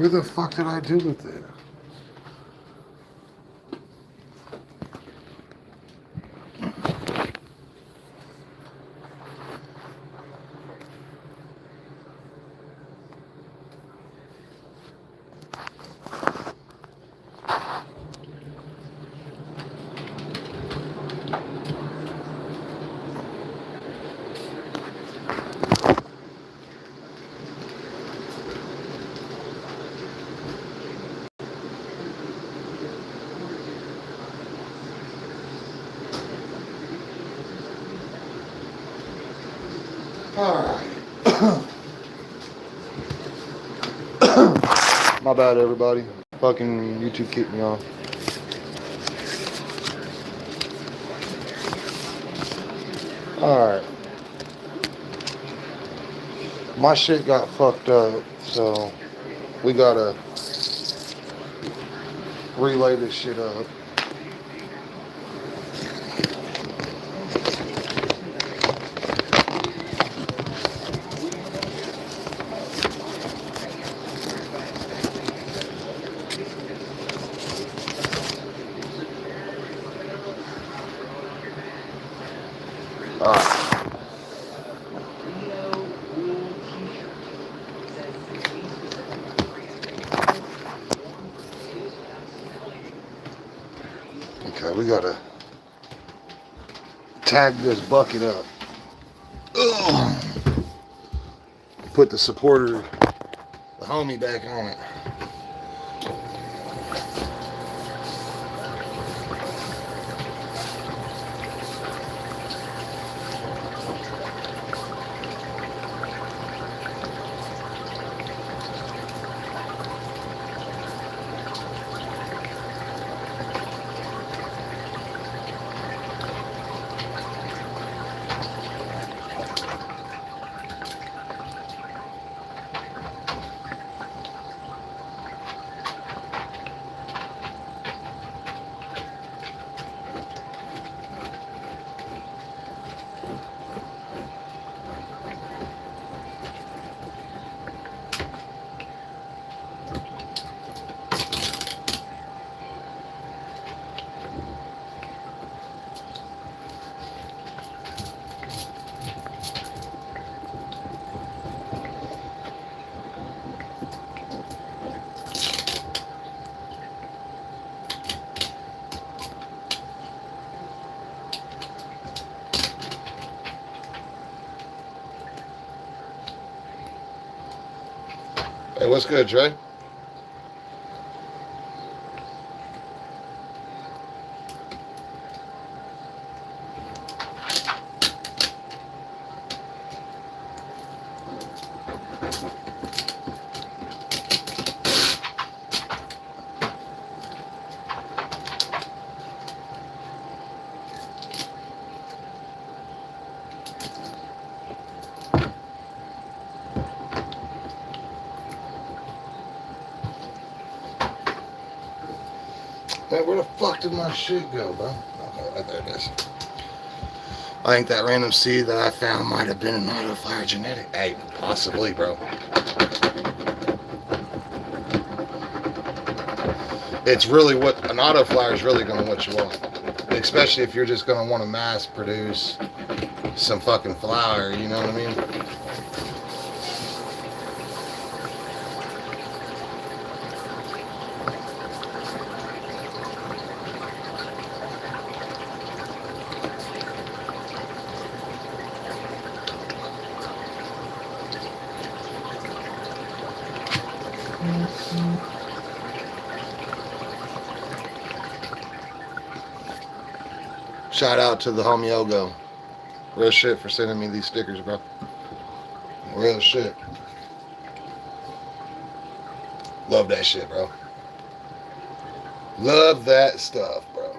Where the fuck did I do with it? Alright. My bad, everybody. Fucking YouTube kicked me off. Alright. My shit got fucked up, so we gotta relay this shit up. Okay, we gotta tag this bucket up. Ugh. Put the supporter, the homie, back on it. Hey, what's good, Trey? Hey, where the fuck did my shit go, bro? Okay, right there it is. I think that random seed that I found might have been an autoflower genetic. Hey, possibly, bro. It's really what an autoflower is really going to what you want, especially if you're just going to want to mass produce some fucking flower. You know what I mean? Shout out to the homie Ogo. Real shit for sending me these stickers, bro. Real shit. Love that shit, bro. Love that stuff, bro.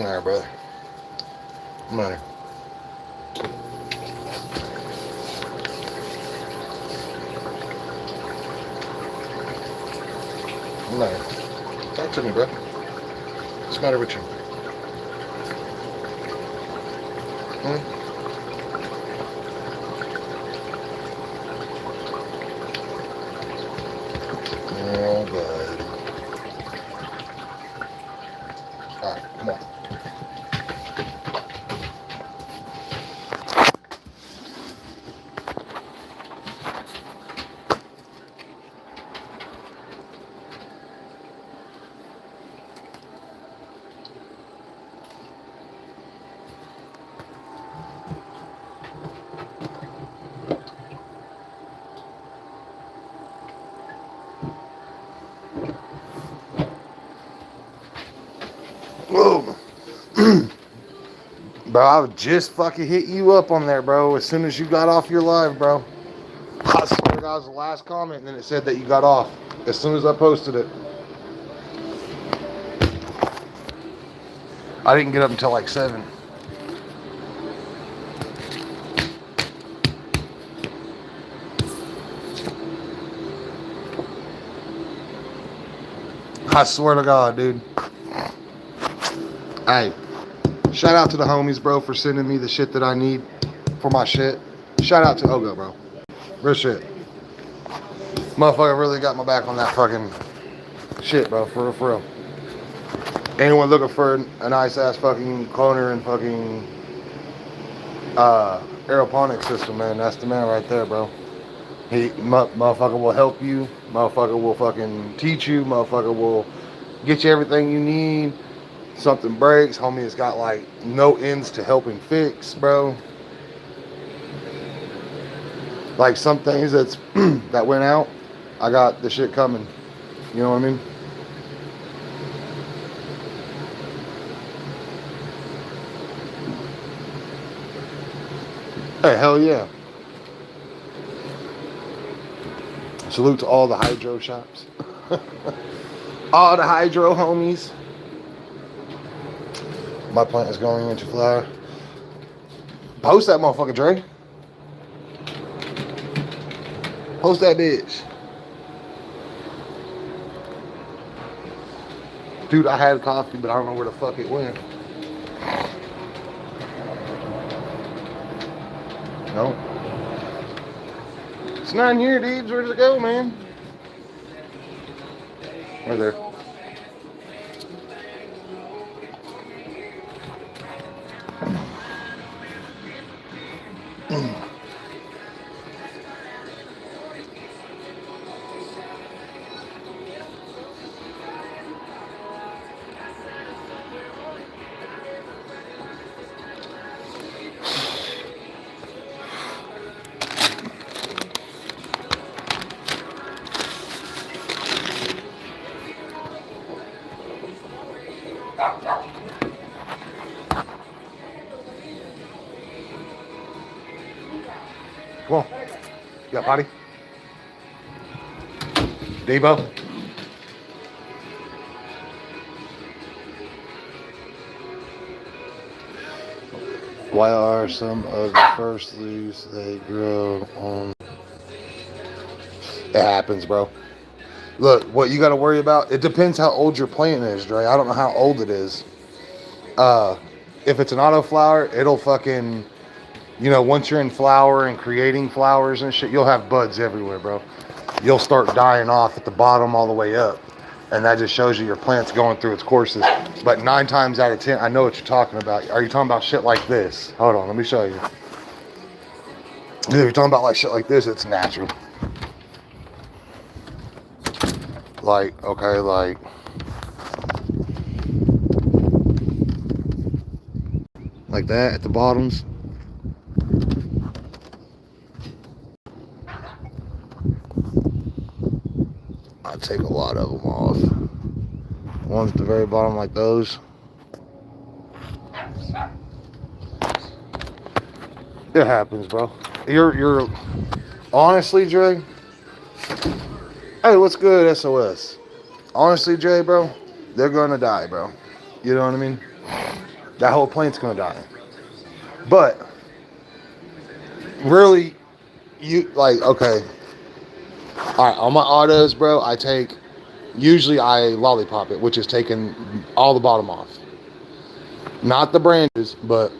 there, brother. Come on here. Come on here. Talk to me, bro. What's the matter with you? Hmm? Oh, bud. All right, come on. Whoa. Bro, I would just fucking hit you up on there, bro, as soon as you got off your live, bro. I swear to God, it was the last comment, and then it said that you got off as soon as I posted it. I didn't get up until like 7. I swear to God, dude. Hey, shout out to the homies, bro, for sending me the shit that I need for my shit. Shout out to Ogo, bro. Real shit. Motherfucker really got my back on that fucking shit, bro. For real, for real. Anyone looking for a nice ass fucking cloner and fucking aeroponic system, man, that's the man right there, bro. Motherfucker will help you. Motherfucker will fucking teach you. Motherfucker will get you everything you need. Something breaks, homie, it's got like no ends to helping fix, bro. Like some things that's that went out, I got the shit coming. You know what I mean? Hey, hell yeah. Salute to all the hydro shops. All the hydro homies. My plant is going into flower. Post that motherfucker, Dre. Post that bitch. Dude, I had coffee, but I don't know where the fuck it went. No. It's not in here, dudes. Where does it go, man? Right there. Come on. You got potty? Debo? Why are some of the first leaves they grow on? It happens, bro. Look, what you got to worry about, it depends how old your plant is, Dre. I don't know how old it is. If it's an auto flower, it'll fucking, you know, once you're in flower and creating flowers and shit, you'll have buds everywhere, bro. You'll start dying off at the bottom all the way up. And that just shows you your plant's going through its courses. But 9 times out of 10, I know what you're talking about. Are you talking about shit like this? Hold on, let me show you. If you're talking about like shit like this, it's natural. Like, okay, like that at the bottoms. I take a lot of them off. Ones at the very bottom like those. It happens, bro. You're honestly, Dre. Hey, what's good, SOS? Honestly, Jay, bro, they're gonna die, bro. You know what I mean? that whole plant's gonna die. But really, you like okay. All right, on my autos, bro, usually I lollipop it, which is taking all the bottom off. Not the branches, but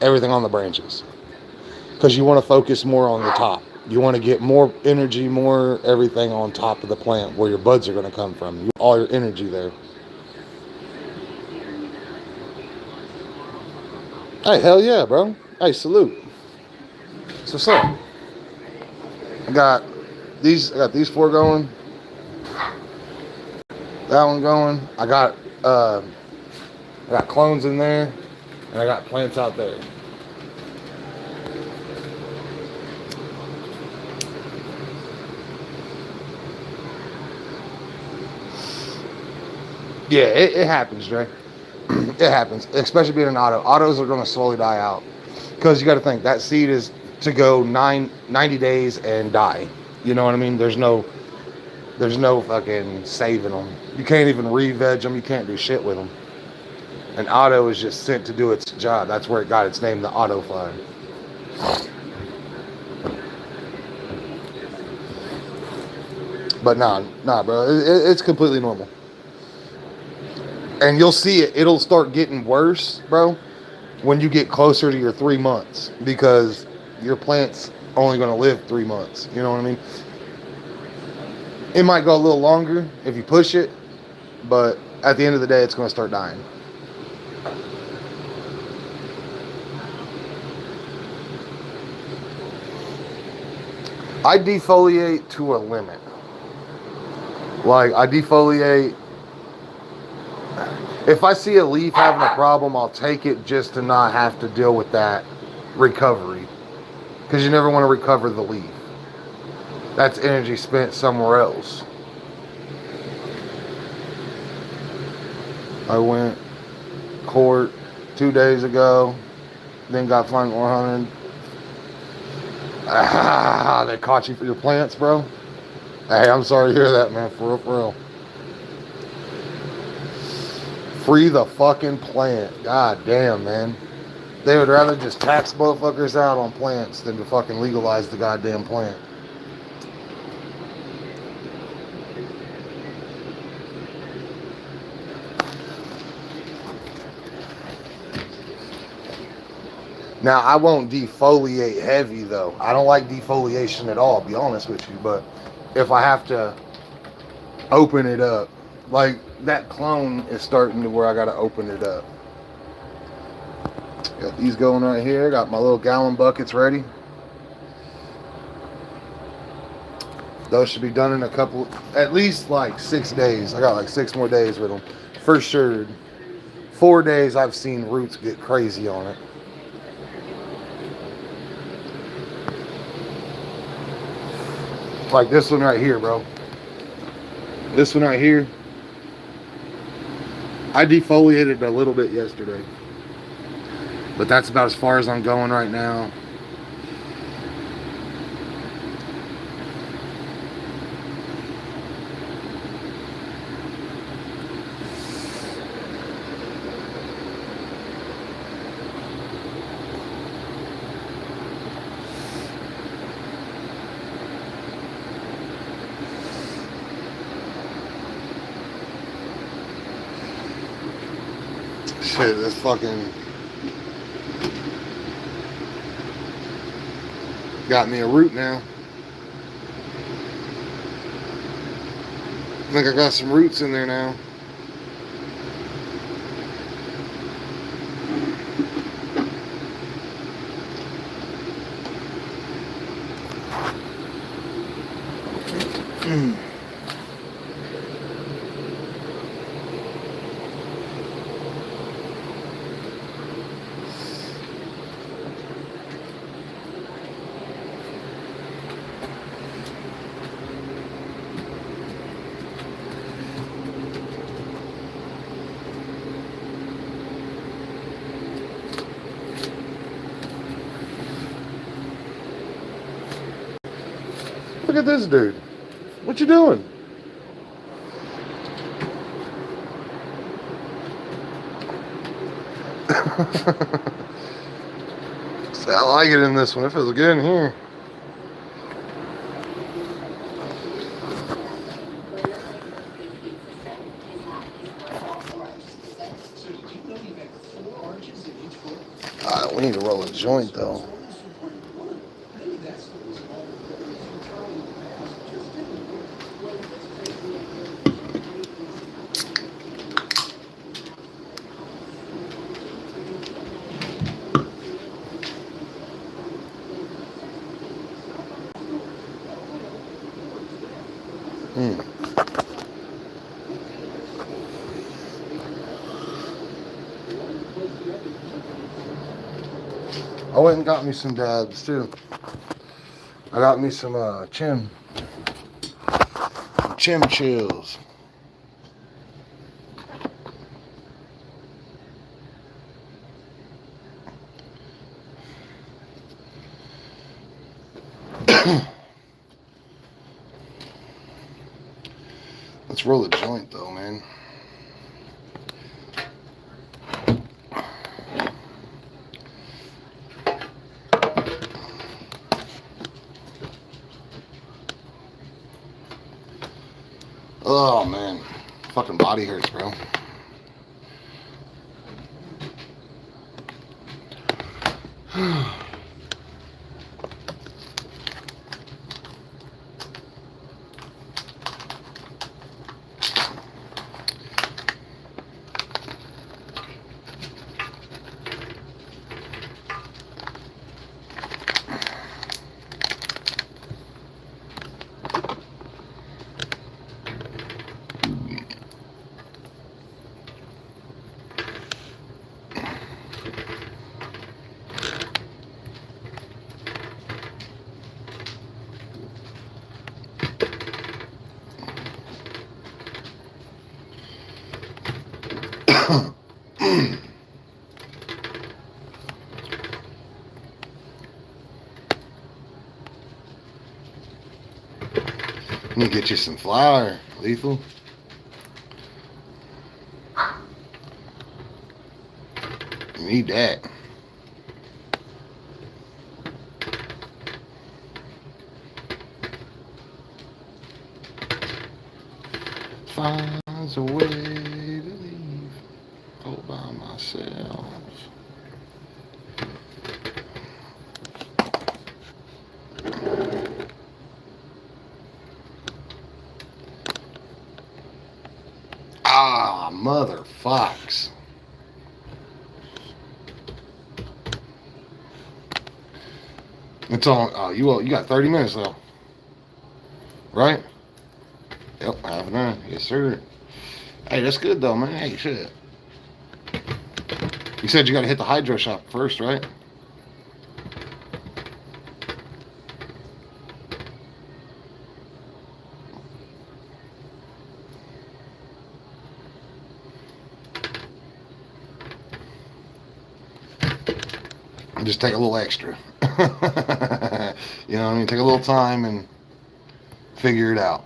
everything on the branches. Because you want to focus more on the top. You want to get more energy, more everything on top of the plant where your buds are going to come from. All your energy there. Hey, hell yeah, bro. Hey, salute. So what's up? I got these four going. That one going. I got clones in there, and I got plants out there. Yeah, it happens, Dre. It happens, especially being an auto. Autos are going to slowly die out because you got to think that seed is to go 90 days and die. You know what I mean? There's no fucking saving them. You can't even re-veg them. You can't do shit with them. An auto is just sent to do its job. That's where it got its name, the auto fly. But nah, bro. It's completely normal. And you'll see it. It'll start getting worse, bro, when you get closer to your 3 months because your plant's only going to live 3 months. You know what I mean? It might go a little longer if you push it, but at the end of the day, it's going to start dying. I defoliate to a limit. Like, I defoliate. If I see a leaf having a problem, I'll take it just to not have to deal with that recovery. Because you never want to recover the leaf. That's energy spent somewhere else. I went court 2 days ago. Then got fined 100. They caught you for your plants, bro? Hey, I'm sorry to hear that, man. For real, for real. Free the fucking plant. God damn, man. They would rather just tax motherfuckers out on plants than to fucking legalize the goddamn plant. Now, I won't defoliate heavy, though. I don't like defoliation at all, to be honest with you. But if I have to open it up, like that clone is starting to where I got to open it up. Got these going right here. Got my little gallon buckets ready. Those should be done in at least like 6 days. I got like 6 more days with them. For sure. 4 days I've seen roots get crazy on it. Like this one right here, bro. This one right here. I defoliated a little bit yesterday. But that's about as far as I'm going right now. Shit, this fucking got me a root now. I think I got some roots in there now. Look at this dude. What you doing? So I like it in this one. It feels good in here. We need to roll a joint though. I went and got me some dabs too. I got me some chim chills. Let's roll a joint though, man. Oh man, fucking body hurts, bro. Let me get you some flour, Lethal. You need that. Finds a way to leave all by myself. Ah, motherfucks. It's on. Oh, you got 30 minutes though, right? Yep, half an hour. Yes, sir. Hey, that's good though, man. Hey, shit. You said you got to hit the hydro shop first, right? Just take a little extra. You know what I mean? Take a little time and figure it out.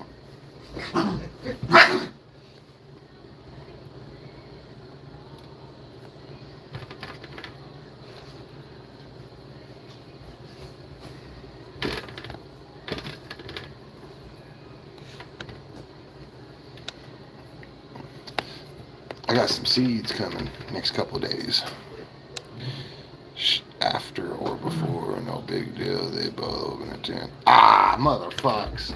I got some seeds coming next couple of days. After or before, no big deal. They both open at 10. Ah, motherfucks.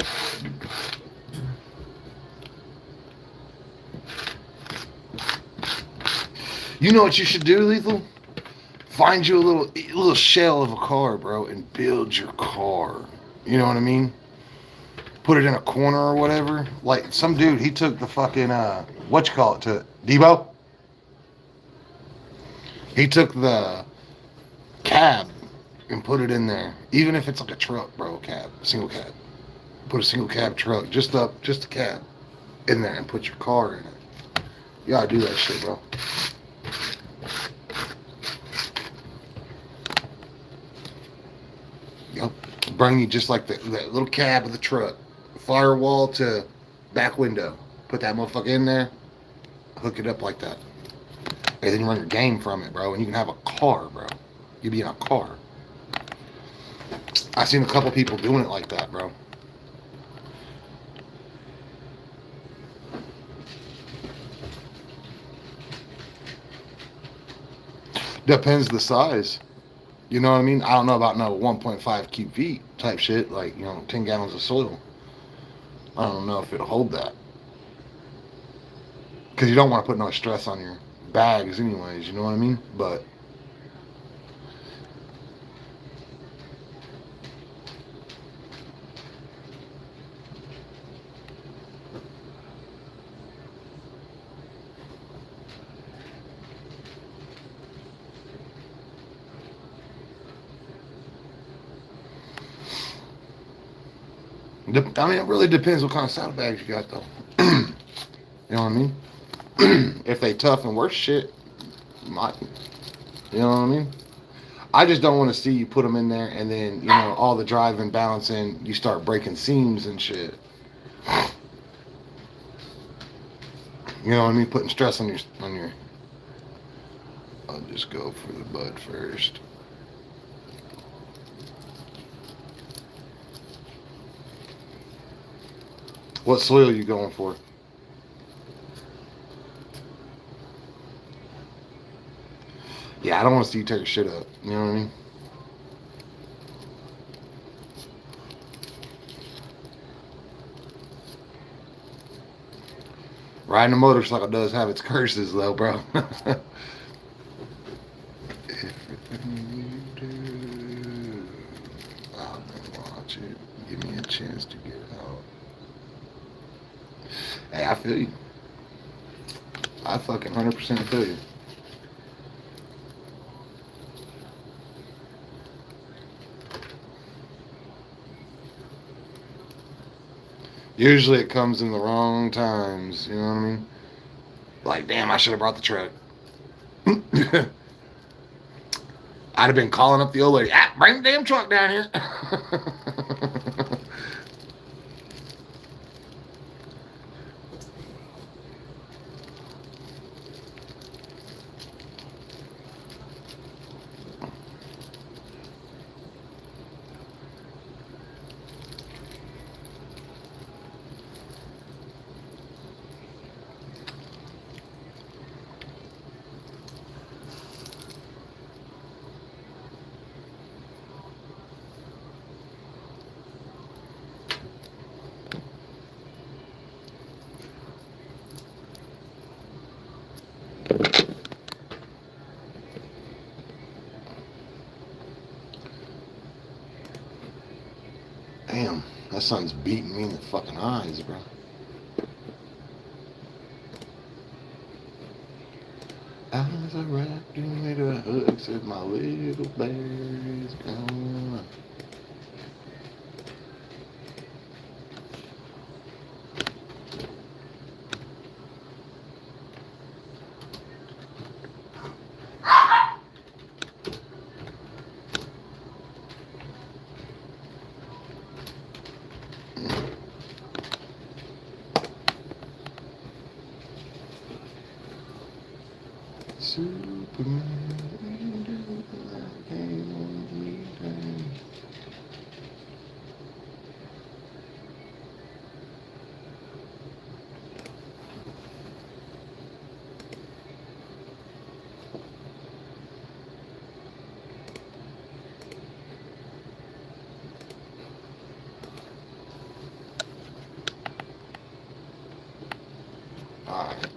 You know what you should do, Lethal? Find you a little shell of a car, bro, and build your car. You know what I mean? Put it in a corner or whatever. Like some dude, he took the fucking what you call it to Debo? He took the cab and put it in there. Even if it's like a truck, bro, cab, a single cab. Put a single cab truck, just a cab in there and put your car in it. You gotta do that shit, bro. Yep. Bring you just like that little cab of the truck. Firewall to back window. Put that motherfucker in there. Hook it up like that. And then you run your game from it, bro, and you can have a car, bro. You be in a car. I've seen a couple people doing it like that, bro. Depends the size. You know what I mean? I don't know about no 1.5 cubic feet type shit, like, 10 gallons of soil. I don't know if it'll hold that. Because you don't want to put no stress on your bags anyways, you know what I mean? But I mean, it really depends what kind of saddlebags you got, though. You know what I mean? If they tough and worse shit, might. You know what I mean? I just don't want to see you put them in there and then, all the driving, balancing, you start breaking seams and shit. You know what I mean? Putting stress on your. I'll just go for the bud first. What soil are you going for? Yeah, I don't want to see you tear your shit up. You know what I mean? Riding a motorcycle does have its curses, though, bro. Watch it. Give me a chance to get out. Hey, I feel you. I fucking 100% feel you. Usually it comes in the wrong times, you know what I mean? Like, damn, I should have brought the truck. I'd have been calling up the old lady, bring the damn truck down here. Damn, that sun's beating me in the fucking eyes, bro. As I wrapped into a hug, said my little bear is gone. Superman, all right.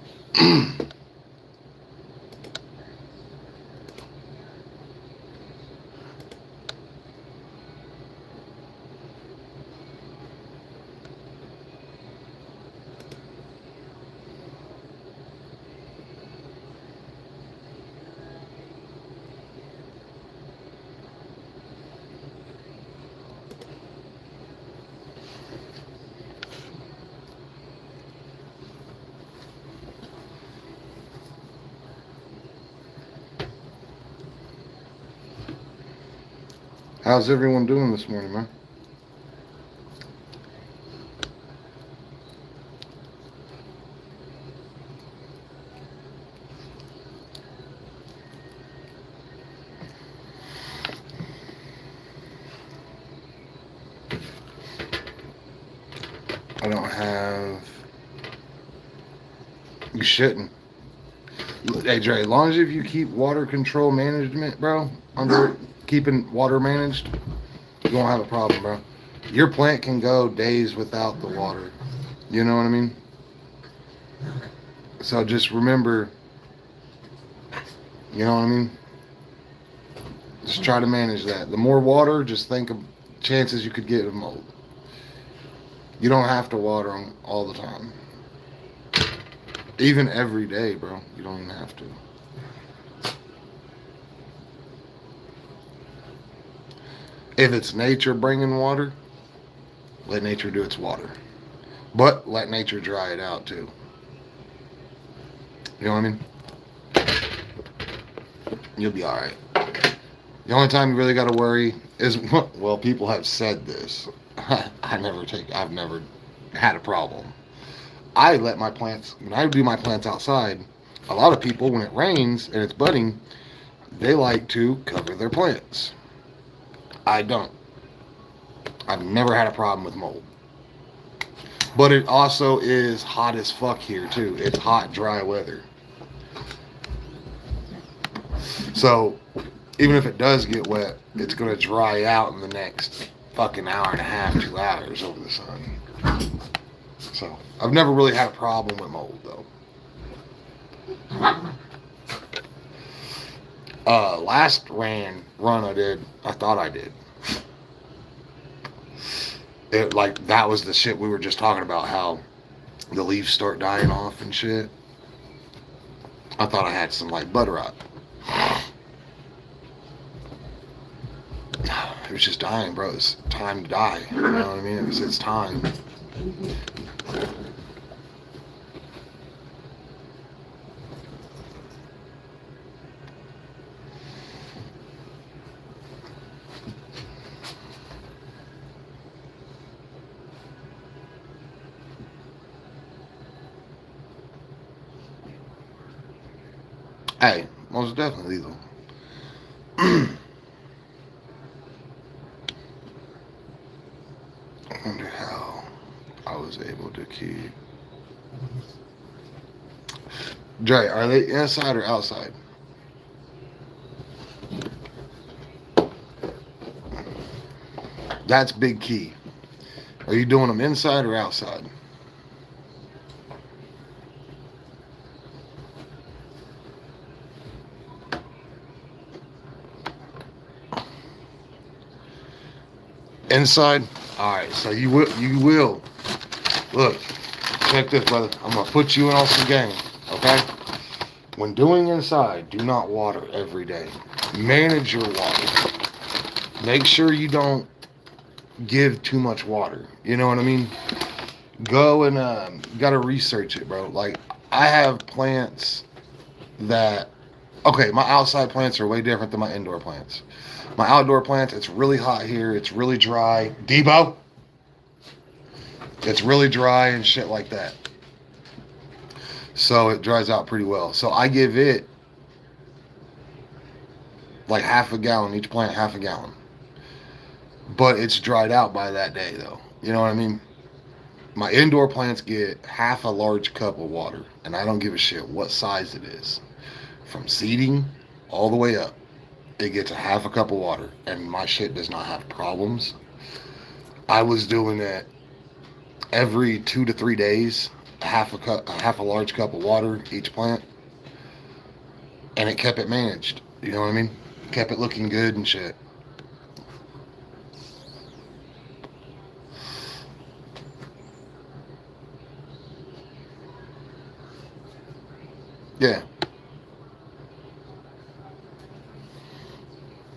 How's everyone doing this morning, man? I don't have. You shouldn't. Hey Dre, as long as if you keep water control management, bro, under keeping water managed, you won't have a problem, bro. Your plant can go days without the water. You know what I mean? So just remember, you know what I mean? Just try to manage that. The more water, just think of chances you could get of mold. You don't have to water them all the time. Even every day, bro. You don't even have to. If it's nature bringing water, let nature do its water. But let nature dry it out too. You know what I mean? You'll be alright. The only time you really got to worry is, well, people have said this. I've never had a problem. I let my plants, when I do my plants outside, a lot of people, when it rains and it's budding, they like to cover their plants. I don't. I've never had a problem with mold. But it also is hot as fuck here too. It's hot, dry weather. So even if it does get wet, it's going to dry out in the next fucking hour and a half, 2 hours over the sun. So I've never really had a problem with mold though. Last run I thought I did. It like that was the shit we were just talking about, how the leaves start dying off and shit. I thought I had some like bud rot. It was just dying, bro. It's time to die. You know what I mean? It's time. Hey, most definitely lethal. I wonder how I was able to keep. Dre, are they inside or outside? That's big key. Are you doing them inside or outside? Inside? Alright, so you will. Look, check this, brother. I'm going to put you in on some game, okay? When doing inside, do not water every day. Manage your water. Make sure you don't give too much water. You know what I mean? Go and you got to research it, bro. Like, I have plants that, okay, my outside plants are way different than my indoor plants. My outdoor plants, it's really hot here. It's really dry. Debo? It's really dry and shit like that. So it dries out pretty well. So I give it like half a gallon, each plant half a gallon. But it's dried out by that day though. You know what I mean? My indoor plants get half a large cup of water. And I don't give a shit what size it is. From seeding all the way up. It gets a half a cup of water. And my shit does not have problems. I was doing it every 2 to 3 days. Half a large cup of water each plant, and it kept it managed. You know what I mean? Kept it looking good and shit. Yeah.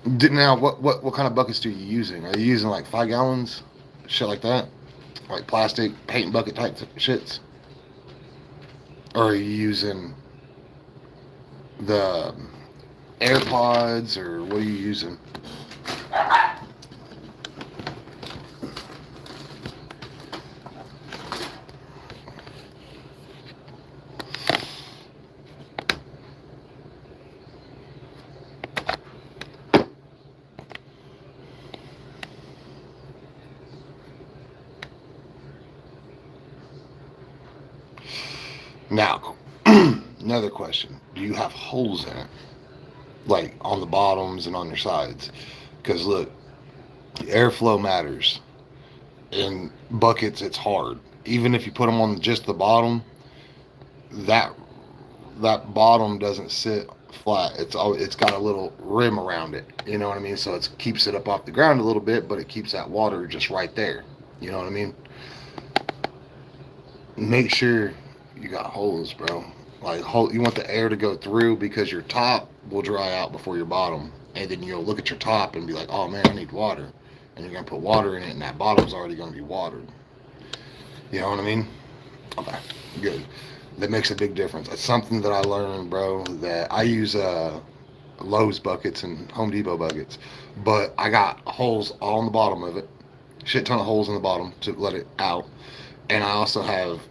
Now, what kind of buckets are you using? Are you using like 5 gallons, shit like that, like plastic paint bucket type shits, or are you using the AirPods, or what are you using? Now, another question: do you have holes in it, like on the bottoms and on your sides? Because look, airflow matters. In buckets, it's hard. Even if you put them on just the bottom, that that bottom doesn't sit flat. It's got a little rim around it. You know what I mean? So it keeps it up off the ground a little bit, but it keeps that water just right there. You know what I mean? Make sure you got holes, bro. Like you want the air to go through because your top will dry out before your bottom, and then you'll look at your top and be like, "Oh man, I need water," and you're gonna put water in it, and that bottom's already gonna be watered. You know what I mean? Okay, good. That makes a big difference. It's something that I learned, bro. That I use Lowe's buckets and Home Depot buckets, but I got holes all on the bottom of it. Shit ton of holes in the bottom to let it out, and I also have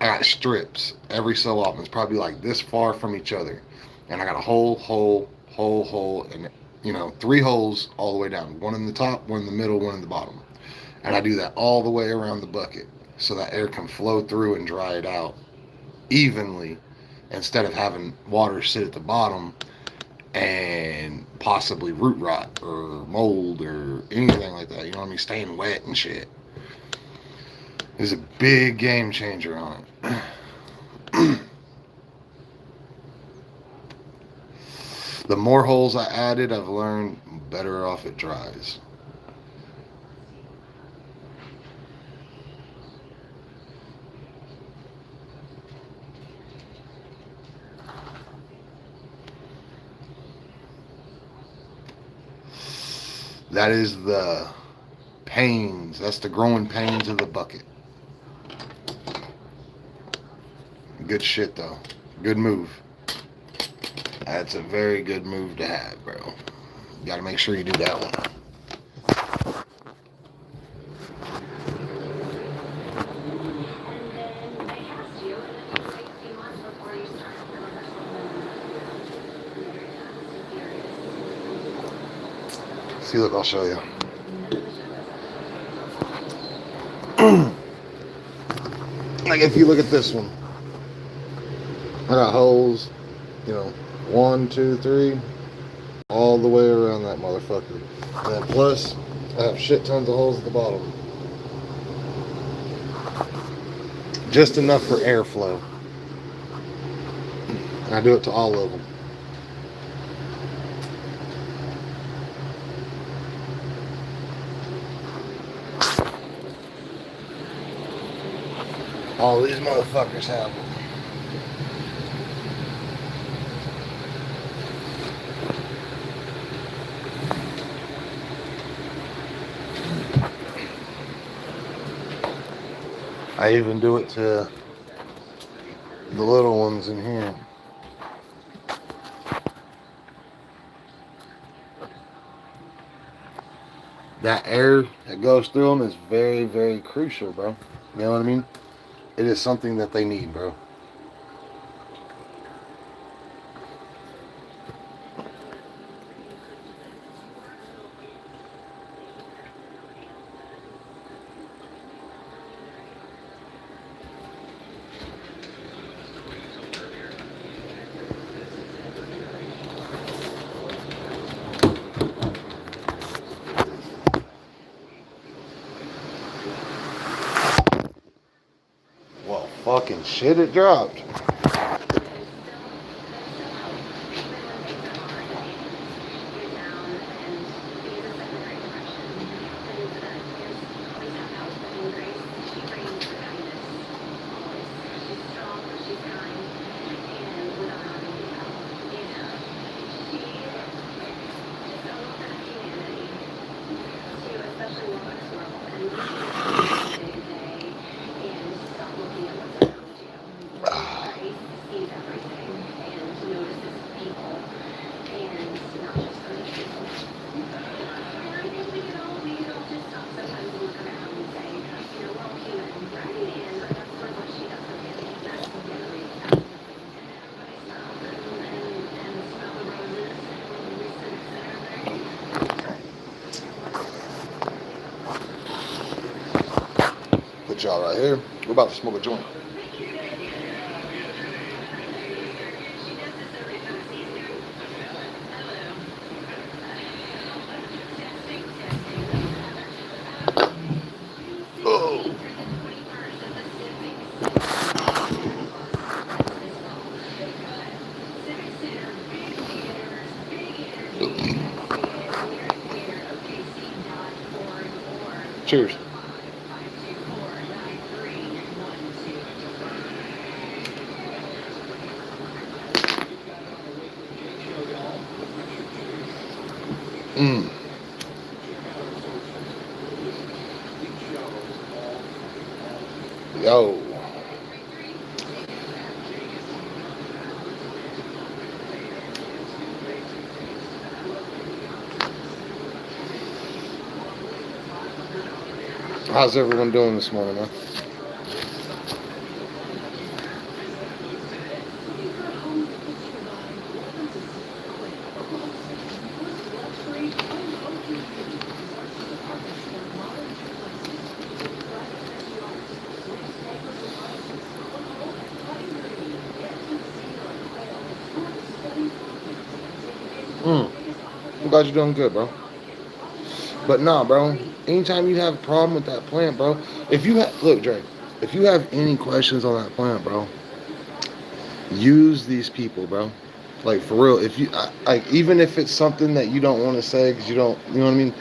I got strips every so often. It's probably like this far from each other, and I got a hole, and three holes all the way down. One in the top, one in the middle, one in the bottom, and I do that all the way around the bucket so that air can flow through and dry it out evenly instead of having water sit at the bottom and possibly root rot or mold or anything like that. You know what I mean? Staying wet and shit is a big game changer on it. The more holes I added, I've learned better off it dries. That is the pains. That's the growing pains of the bucket. Good shit though. Good move. That's a very good move to have, bro. You gotta make sure you do that one. See, look, I'll show you. Like if you look at this one, I got holes, 1, 2, 3, all the way around that motherfucker. And then plus, I have shit tons of holes at the bottom. Just enough for airflow. And I do it to all of them. All these motherfuckers have them. I even do it to the little ones in here. That air that goes through them is very, very crucial, bro. You know what I mean? It is something that they need, bro. Well, fucking shit, it dropped. Put y'all right here. We're about to smoke a joint. Cheers. Mm. Yo. How's everyone doing this morning, man? I'm glad you're doing good, bro. But nah, bro. Anytime you have a problem with that plant, bro. If you have, look, Drake. If you have any questions on that plant, bro, use these people, bro. Like for real. If you like, even if it's something that you don't want to say because you don't, you know what I mean,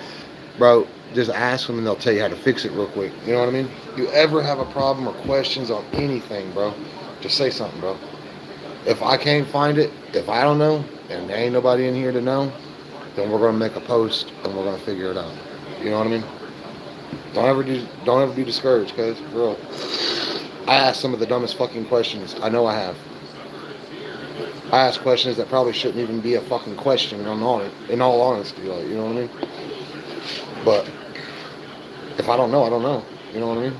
bro. Just ask them and they'll tell you how to fix it real quick. You know what I mean? You ever have a problem or questions on anything, bro? Just say something, bro. If I can't find it, if I don't know, and there ain't nobody in here to know, then we're gonna make a post and we're gonna figure it out. You know what I mean? Don't ever be discouraged, cause for real. I ask some of the dumbest fucking questions. I know I have. I ask questions that probably shouldn't even be a fucking question. In all honesty, like, you know what I mean? But if I don't know, I don't know. You know what I mean?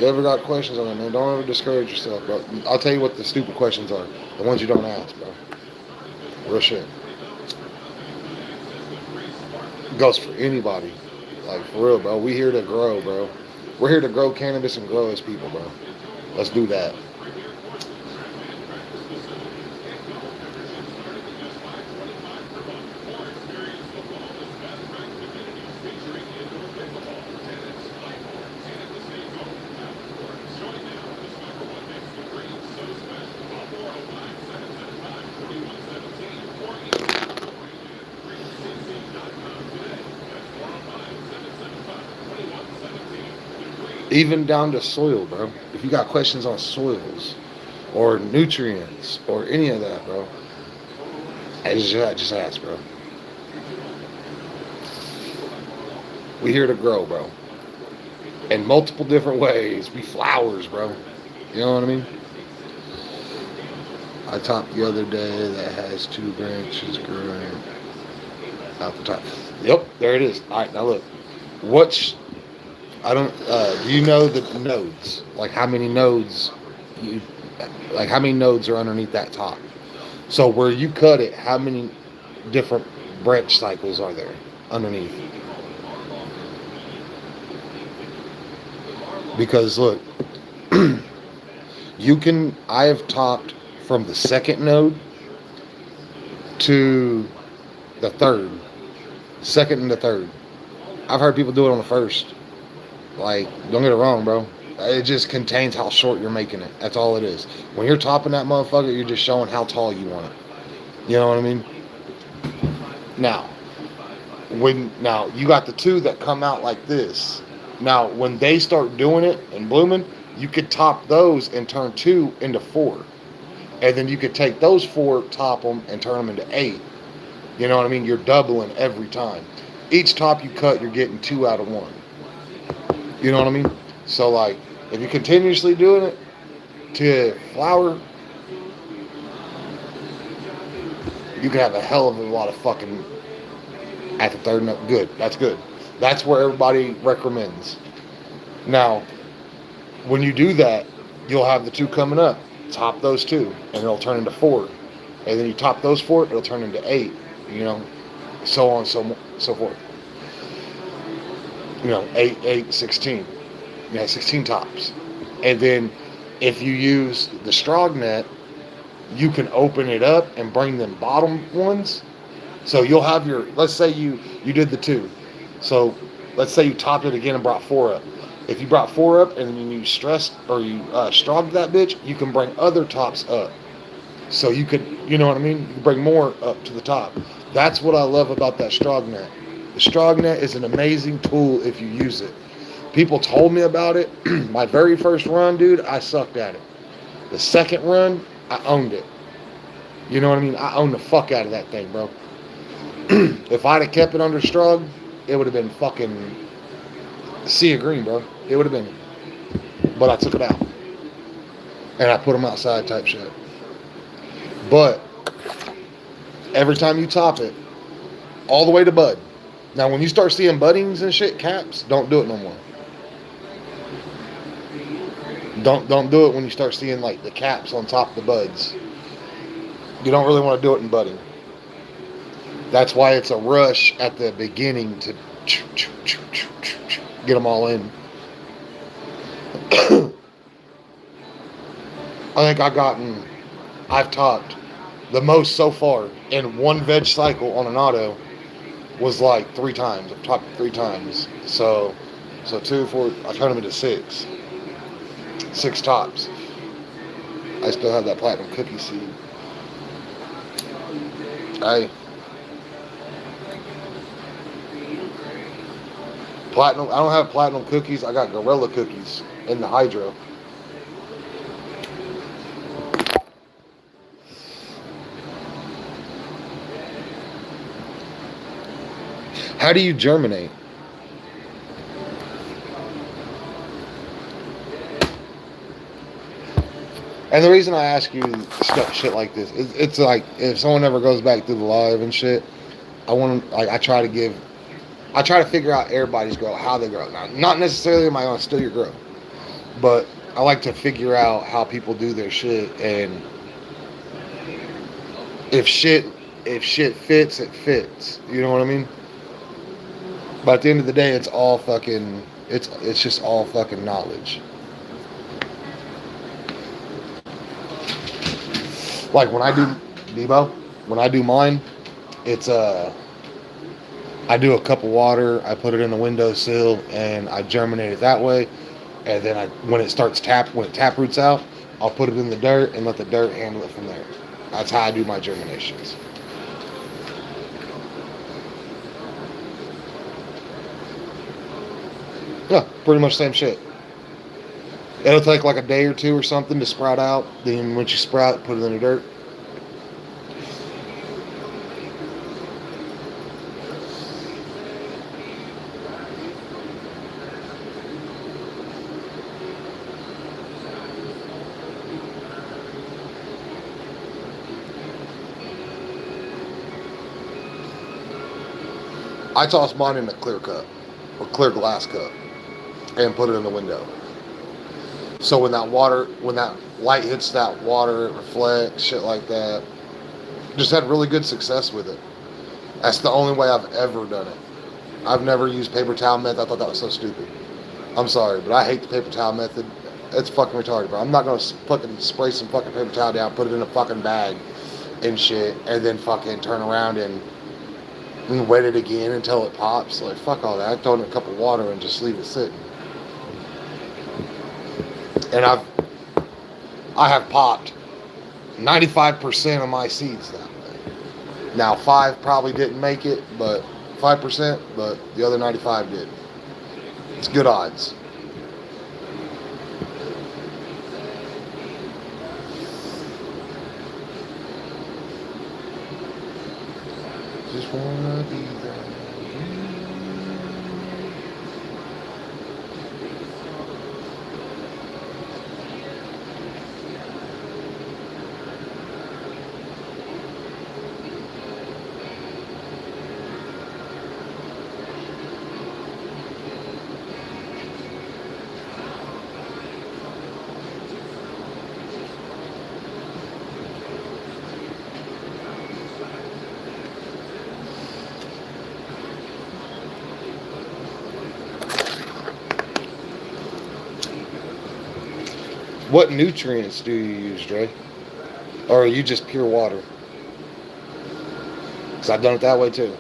You ever got questions on that, man? Don't ever discourage yourself, bro. I'll tell you what the stupid questions are. The ones you don't ask, bro. Real shit. Goes for anybody. Like, for real, bro. We here to grow, bro. We're here to grow cannabis and grow as people, bro. Let's do that. Even down to soil, bro. If you got questions on soils or nutrients or any of that, bro, just ask, bro. We here to grow, bro. In multiple different ways. We flowers, bro. You know what I mean? I topped the other day that has 2 branches growing out the top. Yep, there it is. All right, now look. What's I don't. Do you know the nodes? Like how many nodes? How many nodes are underneath that top? So where you cut it, how many different branch cycles are there underneath? Because look, I have topped from the second node to the third, second and the third. I've heard people do it on the first. Like, don't get it wrong, bro. It just contains how short you're making it. That's all it is. When you're topping that motherfucker, you're just showing how tall you want it. You know what I mean? Now, you got the 2 that come out like this. Now, when they start doing it and blooming, you could top those and turn 2 into 4. And then you could take those 4, top them, and turn them into 8. You know what I mean? You're doubling every time. Each top you cut, you're getting 2 out of 1. You know what I mean? So, like, if you're continuously doing it to flower, you can have a hell of a lot of fucking at the third note. Good. That's good. That's where everybody recommends. Now, when you do that, you'll have the 2 coming up. Top those 2, and it'll turn into 4. And then you top those 4, it'll turn into 8. You know, so on, so forth. You know, 8, 16. You have 16 tops. And then if you use the strong net, you can open it up and bring them bottom ones. So you'll have let's say you did the 2. So let's say you topped it again and brought 4 up. If you brought 4 up and then you stressed or you strong that bitch, you can bring other tops up. So you could, you know what I mean? You can bring more up to the top. That's what I love about that strong net. The Strognet is an amazing tool if you use it. People told me about it. My very first run, dude, I sucked at it. The second run, I owned it. You know what I mean? I owned the fuck out of that thing, bro. If I'd have kept it under Strug, it would have been fucking sea of green, bro. It would have been. But I took it out. And I put them outside type shit. But every time you top it, all the way to bud. Now, when you start seeing buddings and shit, caps, don't do it no more. Don't do it when you start seeing like the caps on top of the buds. You don't really want to do it in budding. That's why it's a rush at the beginning to get them all in. I think I've topped the most so far in one veg cycle on an auto was like 3 times. I've topped it 3 times. So 2, 4, I turned them into 6. 6 tops. I still have that platinum cookie seed. Platinum. I don't have platinum cookies. I got gorilla cookies in the hydro. How do you germinate? And the reason I ask you shit like this, it's like if someone ever goes back through the live and shit, I try to figure out everybody's growth, how they grow. Now, not necessarily am I gonna steal your growth, but I like to figure out how people do their shit, and if shit fits, it fits. You know what I mean? But at the end of the day, it's all fucking. It's just all fucking knowledge. Like when I do Debo, when I do mine, it's I do a cup of water, I put it in the windowsill, and I germinate it that way. And then when it tap roots out, I'll put it in the dirt and let the dirt handle it from there. That's how I do my germinations. Yeah, pretty much same shit. It'll take like a day or 2 or something to sprout out. Then once you sprout, put it in the dirt. I toss mine in a clear cup or clear glass cup and put it in the window. So when that light hits that water, it reflects, shit like that. Just had really good success with it. That's the only way I've ever done it. I've never used paper towel method. I thought that was so stupid. I'm sorry, but I hate the paper towel method. It's fucking retarded, bro. I'm not gonna fucking spray some fucking paper towel down, put it in a fucking bag and shit, and then fucking turn around and wet it again until it pops. Like, fuck all that. I throw it in a cup of water and just leave it sitting. And I have popped 95% of my seeds that way. Now 5 probably didn't make it, but 5%, but the other 95 did. It's good odds. Just wanna be there. What nutrients do you use, Dre? Or are you just pure water? Because I've done it that way too.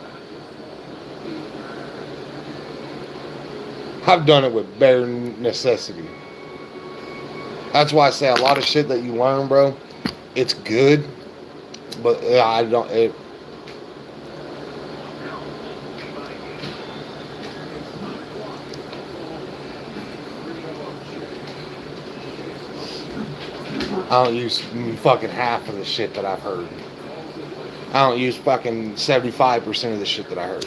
I've done it with bare necessity. That's why I say a lot of shit that you learn, bro, it's good, but I don't. I don't use fucking half of the shit that I've heard. I don't use fucking 75% of the shit that I heard.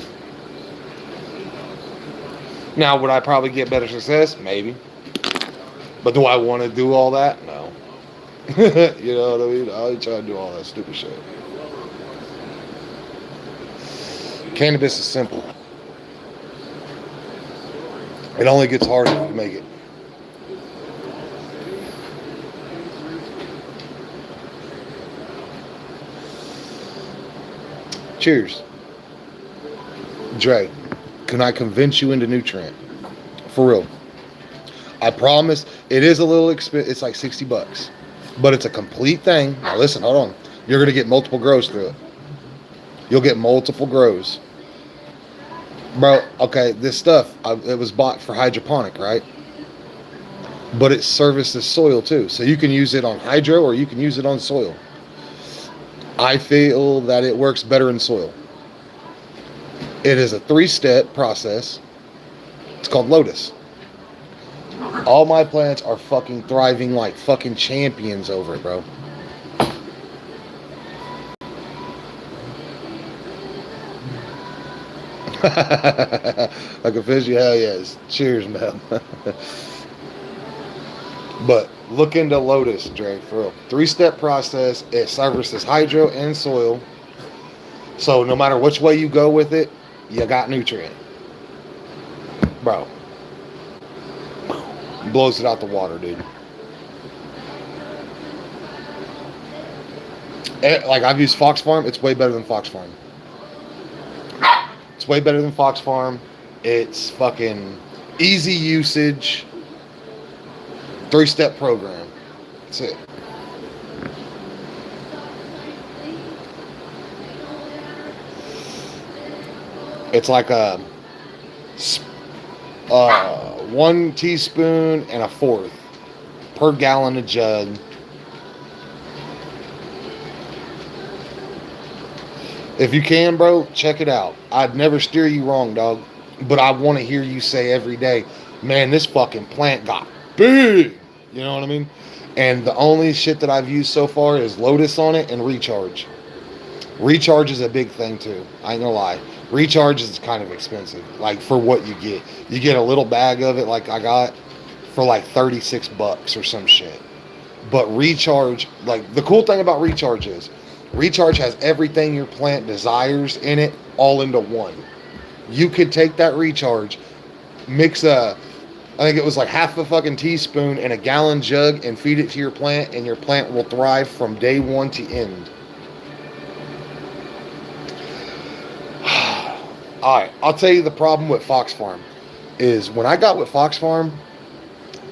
Now, would I probably get better success? Maybe. But do I want to do all that? No. You know what I mean? I ain't trying to do all that stupid shit. Cannabis is simple. It only gets harder if you make it. Cheers. Dre, can I convince you into nutrient? For real. I promise. It is a little expensive. It's like $60. But it's a complete thing. Now listen, hold on. You're going to get multiple grows through it. You'll get multiple grows. Bro, okay, this stuff, it was bought for hydroponic, right? But it services soil too. So you can use it on hydro or you can use it on soil. I feel that it works better in soil. It is a 3-step process. It's called Lotus. All my plants are fucking thriving like fucking champions over it, bro. Like a fish, hell yes. Cheers, man. But look into Lotus, Dre, for real. 3-step process. It services hydro and soil. So no matter which way you go with it, you got nutrient. Bro. Blows it out the water, dude. Like, I've used Fox Farm. It's way better than Fox Farm. It's way better than Fox Farm. It's fucking easy usage. 3-step program. That's it. It's like a 1 teaspoon and a 1/4 per gallon of jug. If you can, bro, check it out. I'd never steer you wrong, dog. But I want to hear you say every day, man, this fucking plant got big. You know what I mean? And the only shit that I've used so far is Lotus on it and Recharge. Recharge is a big thing too. I ain't gonna lie. Recharge is kind of expensive. Like, for what you get. You get a little bag of it like I got for like $36 or some shit. But Recharge, like, the cool thing about Recharge is Recharge has everything your plant desires in it, all into one. You could take that Recharge, mix I think it was like half a fucking teaspoon in a gallon jug and feed it to your plant, and your plant will thrive from day one to end. Alright, I'll tell you the problem with Fox Farm is when I got with Fox Farm,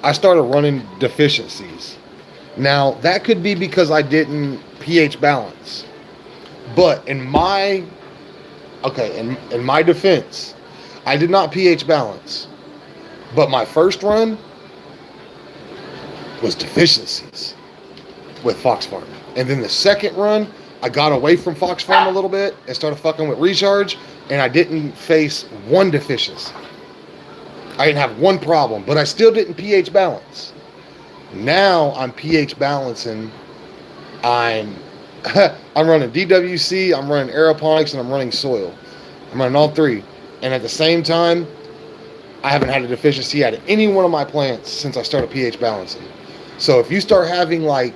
I started running deficiencies. Now, that could be because I didn't pH balance. But in my defense, I did not pH balance. But my first run was deficiencies with Fox Farm. And then the second run, I got away from Fox Farm a little bit and started fucking with Recharge, and I didn't face one deficiency. I didn't have one problem, but I still didn't pH balance. Now I'm pH balancing. I'm running DWC, I'm running aeroponics, and I'm running soil. I'm running all three. And at the same time, I haven't had a deficiency out of any one of my plants since I started pH balancing. So if you start having like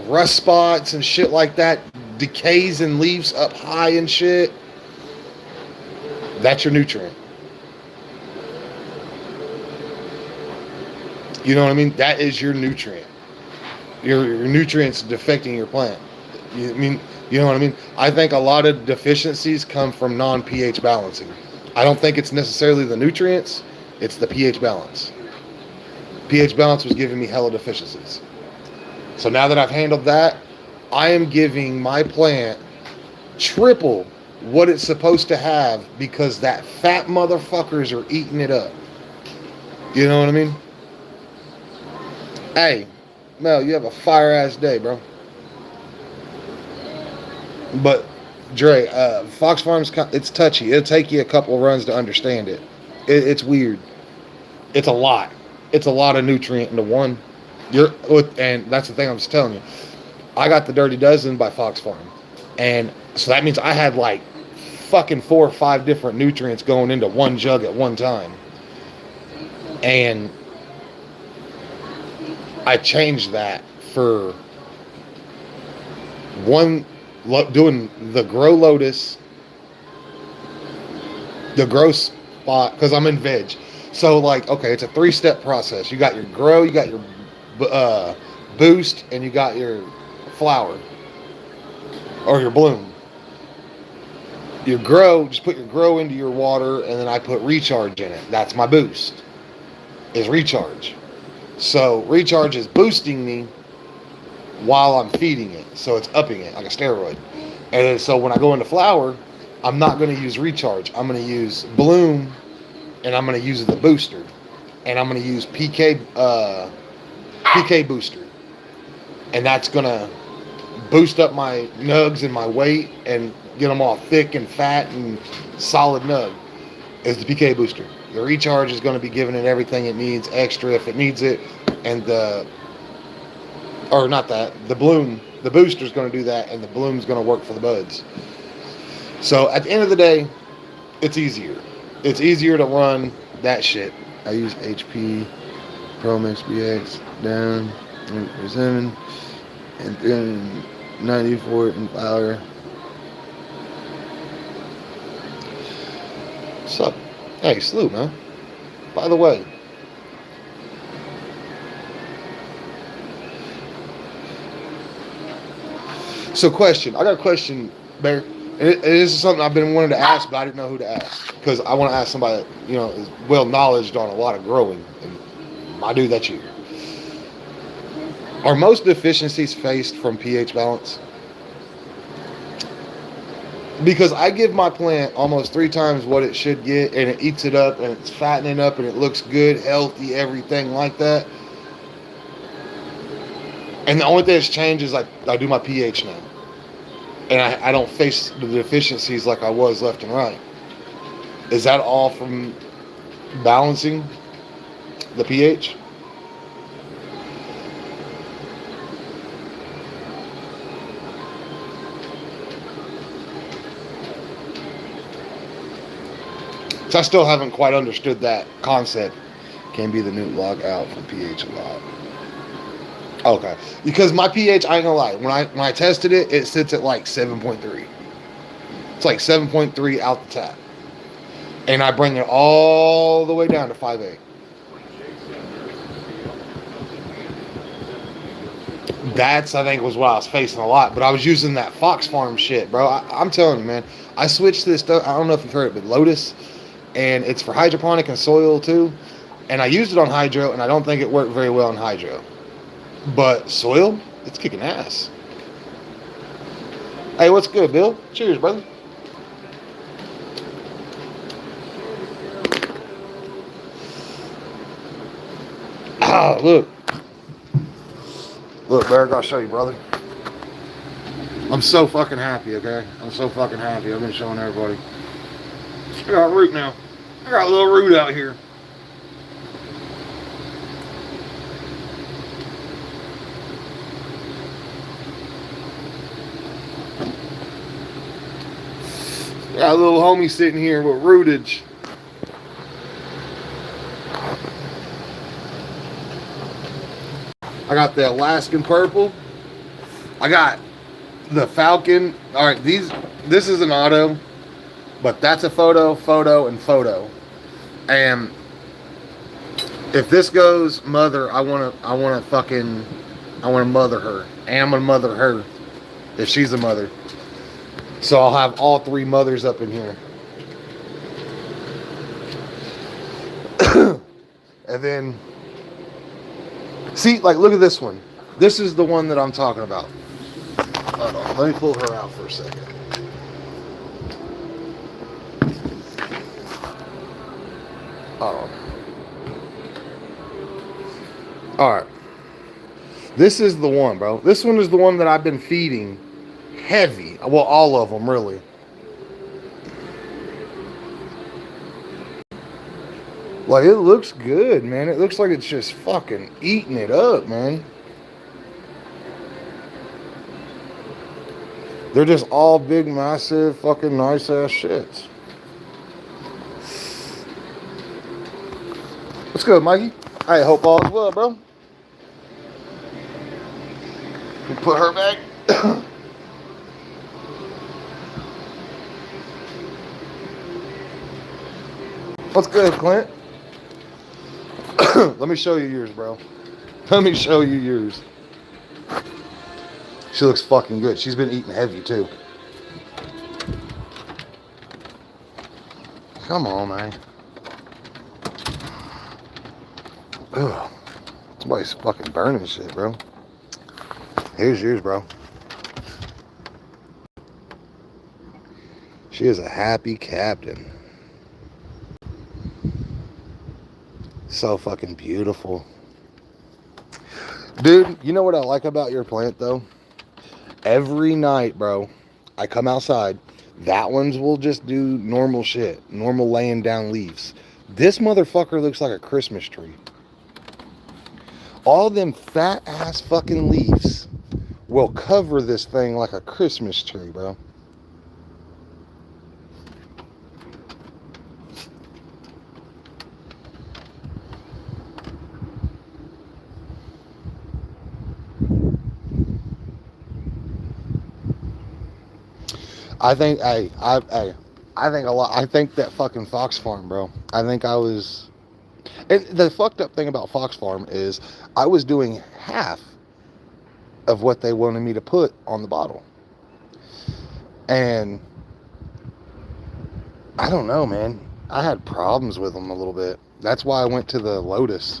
rust spots and shit like that, decays and leaves up high and shit, that's your nutrient. You know what I mean? That is your nutrient. Your nutrients defecting your plant. You know what I mean? I think a lot of deficiencies come from non-pH balancing. I don't think it's necessarily the nutrients, it's the pH balance. pH balance was giving me hella deficiencies. So now that I've handled that, I am giving my plant triple what it's supposed to have because that fat motherfuckers are eating it up. You know what I mean? Hey, Mel, you have a fire ass day, bro. But Dre, Fox Farm's, it's touchy. It'll take you a couple of runs to understand it. It's weird. It's a lot. It's a lot of nutrient into one. And that's the thing I'm just telling you. I got the Dirty Dozen by Fox Farm, and so that means I had like fucking 4 or 5 different nutrients going into one jug at one time, and I changed that for one, doing the Grow Lotus, the Grow Spot, because I'm in veg. So like, okay, it's a 3-step process. You got your grow, you got your boost, and you got your flower or your bloom. Your grow, just put your grow into your water, and then I put recharge in it. That's my boost, is recharge. So recharge is boosting me while I'm feeding it. So it's upping it like a steroid. And then, so when I go into flower, I'm not going to use recharge. I'm going to use bloom, and I'm going to use the booster. And I'm going to use PK booster. And that's going to boost up my nugs and my weight and get them all thick and fat and solid nug. Is the PK booster. The recharge is going to be giving it everything it needs, extra if it needs it. And the bloom, the booster is going to do that, and the bloom is going to work for the buds. So at the end of the day, it's easier. It's easier to run that shit. I use HP Pro Mix BX down 7 and then 94 in flour. What's up? Hey, salute, man. By the way, so question. I got a question, Bear. And this is something I've been wanting to ask, but I didn't know who to ask. Because I want to ask somebody that, is well-knowledged on a lot of growing. And my dude, that's you. Are most deficiencies faced from pH balance? Because I give my plant almost 3 times what it should get, and it eats it up, and it's fattening up, and it looks good, healthy, everything like that. And the only thing that's changed is I do my pH now. And I don't face the deficiencies like I was left and right. Is that all from balancing the pH? So I still haven't quite understood that concept. Can be the new log out from pH a lot. Okay, because my pH, I ain't gonna lie, when I tested it, it sits at like 7.3. It's like 7.3 out the tap, and I bring it all the way down to 5.8. That's, I think, was what I was facing a lot, but I was using that Fox Farm shit, bro. I'm telling you, man, I switched to this stuff. I don't know if you've heard it, but Lotus, and it's for hydroponic and soil too. And I used it on hydro, and I don't think it worked very well on hydro. But soil, it's kicking ass. Hey, what's good, Bill? Cheers, brother. Ah, look. Look, Barrick, I'll show you, brother. I'm so fucking happy, okay? I'm so fucking happy. I've been showing everybody. I got root now. I got a little root out here. Got a little homie sitting here with rootage. I got the Alaskan purple. I got the Falcon. All right, this is an auto, but that's a photo, and photo. And if this goes mother, I want to mother her. And I'm gonna mother her if she's a mother. So I'll have all 3 mothers up in here. And then, see, like, look at this one. This is the one that I'm talking about. Hold on, let me pull her out for a second. Hold on. Alright. This is the one, bro. This one is the one that I've been feeding heavy. Well, all of them, really. Like, it looks good, man. It looks like it's just fucking eating it up, man. They're just all big, massive, fucking nice ass shits. What's good, Mikey? I hope all is well, bro. We put her back. What's good, Clint? Let me show you yours, bro. Let me show you yours. She looks fucking good. She's been eating heavy, too. Come on, man. Ugh. Somebody's fucking burning shit, bro. Here's yours, bro. She is a happy captain. So fucking beautiful. Dude, you know what I like about your plant, though? Every night, bro, I come outside. That ones will just do normal shit. Normal laying down leaves. This motherfucker looks like a Christmas tree. All them fat ass fucking leaves will cover this thing like a Christmas tree, bro. I think a lot. I think that fucking Fox Farm, bro. I think I was. And the fucked up thing about Fox Farm is I was doing half of what they wanted me to put on the bottle. And I don't know, man. I had problems with them a little bit. That's why I went to the Lotus.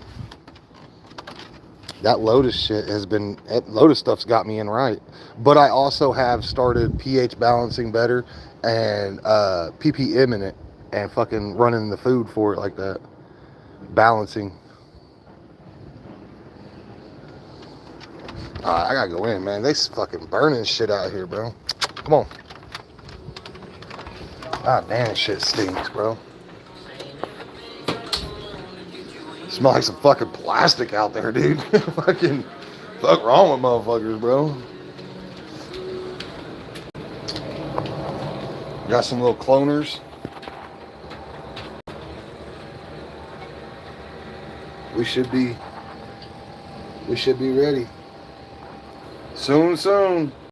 That Lotus shit has been, Lotus stuff's got me in right. But I also have started pH balancing better and ppm in it and fucking running the food for it like that. Balancing. I gotta go in, man. They fucking burning shit out here, bro. Come on. God damn, shit stinks, bro. Smell like some fucking plastic out there, dude. Fucking fuck wrong with motherfuckers, bro. Got some little cloners. We should be ready. Soon.